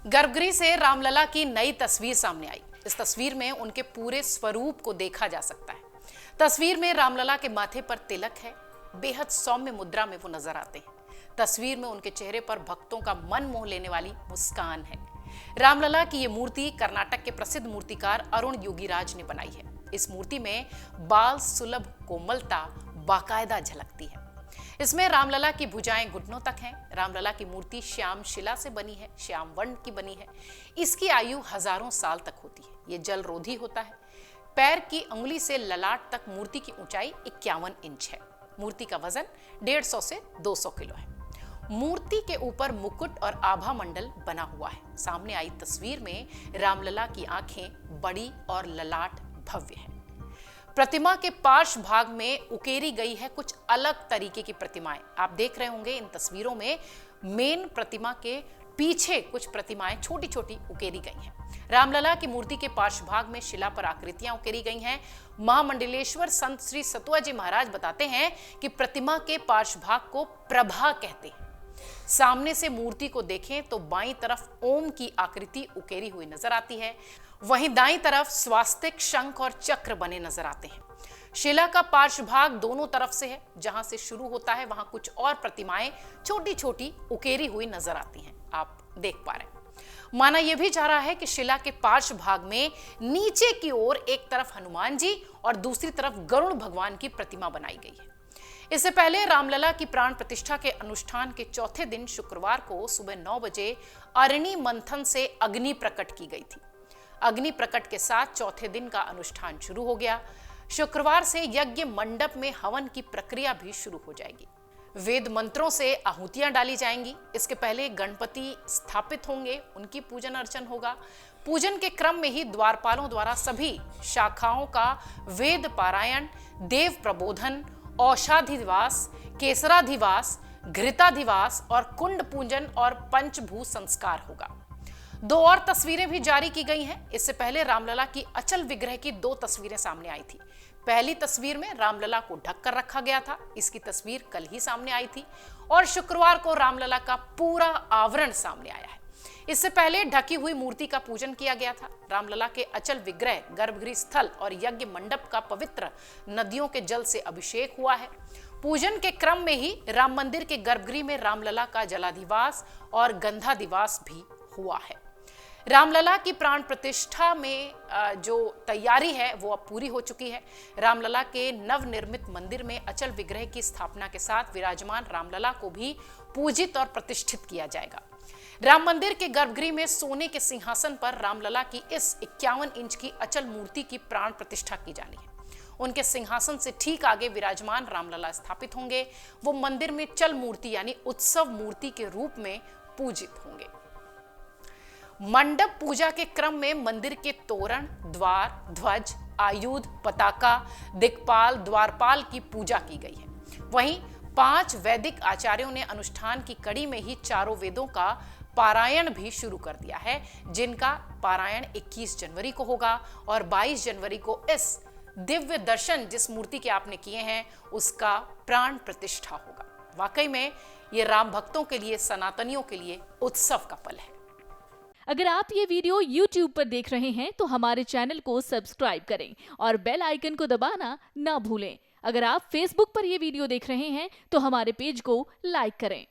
गर्भगृह से रामलला की नई तस्वीर सामने आई। इस तस्वीर में उनके पूरे स्वरूप को देखा जा सकता है। तस्वीर में रामलला के माथे पर तिलक है, बेहद सौम्य मुद्रा में वो नजर आते हैं। तस्वीर में उनके चेहरे पर भक्तों का मन मोह लेने वाली मुस्कान है। रामलला की ये मूर्ति कर्नाटक के प्रसिद्ध मूर्तिकार अरुण योगीराज ने बनाई है। इस मूर्ति में बाल सुलभ कोमलता बाकायदा झलकती है। इसमें रामलला की भुजाएं घुटनों तक हैं। रामलला की मूर्ति श्याम शिला से बनी है, श्याम वर्ण की बनी है। इसकी आयु हजारों साल तक होती है। ये जल रोधी होता है। पैर की अंगुली से ललाट तक मूर्ति की ऊंचाई 51 इंच है। मूर्ति का वजन 150 से 200 किलो है। मूर्ति के ऊपर मुकुट और आभा मंडल बना हुआ है। सामने आई तस्वीर में रामलला की आंखें बड़ी और ललाट भव्य है। प्रतिमा के पार्श्व भाग में उकेरी गई है कुछ अलग तरीके की प्रतिमाएं। आप देख रहे होंगे इन तस्वीरों में मेन प्रतिमा के पीछे कुछ प्रतिमाएं छोटी छोटी उकेरी गई हैं। रामलला की मूर्ति के पार्श्व भाग में शिला पर आकृतियां उकेरी गई हैं। महामंडलेश्वर संत श्री सतुआ जी महाराज बताते हैं कि प्रतिमा के पार्श्व भाग को प्रभा कहते हैं। सामने से मूर्ति को देखें तो बाईं तरफ ओम की आकृति उकेरी हुई नजर आती है, वहीं दाईं तरफ स्वास्तिक, शंख और चक्र बने नजर आते हैं। शिला का पार्श्व भाग दोनों तरफ से है। जहां से शुरू होता है वहां कुछ और प्रतिमाएं छोटी छोटी उकेरी हुई नजर आती हैं, आप देख पा रहे हैं। माना यह भी जा रहा है कि शिला के पार्श्व भाग में नीचे की ओर एक तरफ हनुमान जी और दूसरी तरफ गरुड़ भगवान की प्रतिमा बनाई गई है। इससे पहले रामलला की प्राण प्रतिष्ठा के अनुष्ठान के चौथे दिन शुक्रवार को सुबह 9 बजे अरणि मंथन से अग्नि प्रकट की गई थी। अग्नि प्रकट के साथ चौथे दिन का अनुष्ठान शुरू हो गया। शुक्रवार से यज्ञ मंडप में हवन की प्रक्रिया भी शुरू हो जाएगी। वेद मंत्रों से आहुतियां डाली जाएंगी। इसके पहले गणपति स्थापित होंगे, उनकी पूजन अर्चन होगा। पूजन के क्रम में ही द्वारपालों द्वारा सभी शाखाओं का वेद पारायण, देव प्रबोधन, औषाधिवास, केसराधिवास, घृताधिवास और कुंड पूजन और पंचभू संस्कार होगा। 2 और तस्वीरें भी जारी की गई हैं। इससे पहले रामलला की अचल विग्रह की 2 तस्वीरें सामने आई थी। पहली तस्वीर में रामलला को ढक कर रखा गया था। इसकी तस्वीर कल ही सामने आई थी और शुक्रवार को रामलला का पूरा आवरण सामने आया है। इससे पहले ढकी हुई मूर्ति का पूजन किया गया था। रामलला के अचल विग्रह, गर्भगृह स्थल और यज्ञ मंडप का पवित्र नदियों के जल से अभिषेक हुआ है। पूजन के क्रम में ही राम मंदिर के गर्भगृह में रामलला का जलाधिवास और गंधाधिवास भी हुआ है। रामलला की प्राण प्रतिष्ठा में जो तैयारी है वो अब पूरी हो चुकी है। रामलला के नवनिर्मित मंदिर में अचल विग्रह की स्थापना के साथ विराजमान रामलला को भी पूजित और प्रतिष्ठित किया जाएगा। राम मंदिर के गर्भगृह में सोने के सिंहासन पर रामलला की इस 51 इंच की अचल मूर्ति की प्राण प्रतिष्ठा की जानी है। उनके सिंहासन से ठीक आगे विराजमान रामलला स्थापित होंगे। वो मंदिर में चल मूर्ति यानी उत्सव मूर्ति के रूप में पूजित होंगे। मंडप पूजा के क्रम में मंदिर के तोरण, द्वार, ध्वज, आयुध, पताका, दिक्पाल, द्वारपाल की पूजा की गई है। वहीं 5 वैदिक आचार्यों ने अनुष्ठान की कड़ी में ही चारों वेदों का पारायण भी शुरू कर दिया है, जिनका पारायण 21 जनवरी को होगा और 22 जनवरी को इस दिव्य दर्शन जिस मूर्ति के आपने किए हैं उसका प्राण प्रतिष्ठा होगा। वाकई में ये राम भक्तों के लिए, सनातनियों के लिए उत्सव का पल है। अगर आप ये वीडियो YouTube पर देख रहे हैं तो हमारे चैनल को सब्सक्राइब करें और बेल आइकन को दबाना ना भूलें। अगर आप Facebook पर ये वीडियो देख रहे हैं तो हमारे पेज को लाइक करें।